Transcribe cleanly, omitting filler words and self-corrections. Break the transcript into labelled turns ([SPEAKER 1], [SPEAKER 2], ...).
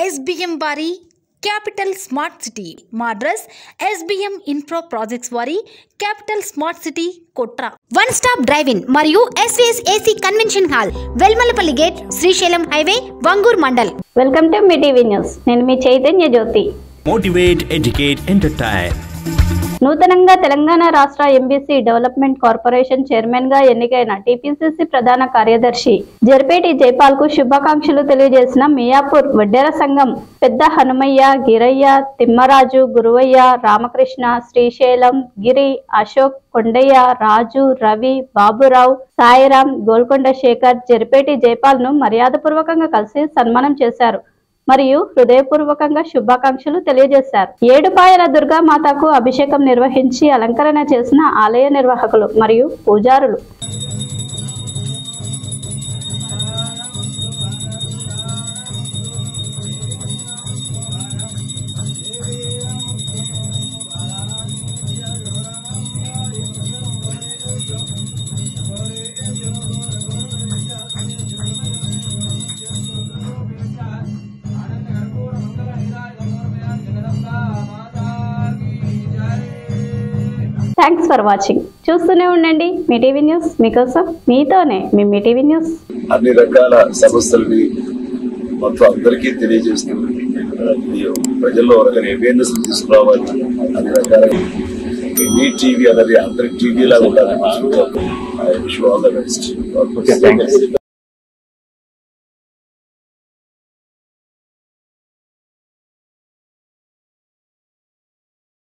[SPEAKER 1] SBM వారి capital smart city మా address SBM infra projects వారి capital smart city Kotra one stop drive in మరియు SVS AC convention hall Velmalapalli gate Srisailam highway Vangoor mandal.
[SPEAKER 2] Welcome to Mee TV news. నేను మీ Chaitanya Jyothi.
[SPEAKER 3] Motivate, educate, entertain.
[SPEAKER 2] నూతనంగా తెలంగాణ రాష్ట్ర MBC development corporation chairman గా ఎన్నికైన TPCC ప్రధాన కార్యదర్శి జరిపేటి జైపాల్ కు శుభాకాంక్షలు తెలియజేసిన మియాపూర్ వడ్డెర సంఘం పెద్ద హనుమయ్య, గిరయ్య, తిమ్మరాజు, గురువయ్య, రామకృష్ణ, శ్రీశైలం, గిరి, అశోక్, కొండయ్య, రాజు, రవి, బాబురావు, సాయిరాం, గోల్కొండ శేఖర్ జరిపేటి జైపాల్ ను మర్యాదపూర్వకంగా కలిసి సన్మానం చేశారు మరియు హృదయపూర్వకంగా శుభాకాంక్షలు తెలియజేశారు. ఏడుపాయల దుర్గా మాతకు అభిషేకం నిర్వహించి అలంకరణ చేసిన ఆలయ నిర్వాహకులు మరియు పూజారులు. Thanks for watching. చూస్తూనే ఉండండి మీ టీవీ న్యూస్, మీకోసం మీతోనే మీ టీవీ న్యూస్.
[SPEAKER 4] అన్ని రకాల సమస్యలని మొత్తం అందరికీ తెలియజేస్తూ ప్రజల్లో ఒకరిని అవేర్నెస్ తీసుకురావాలి. అన్ని రకాల మీ టీవీ అనేది అందరికి టీవీ లాగా ఉండాలి.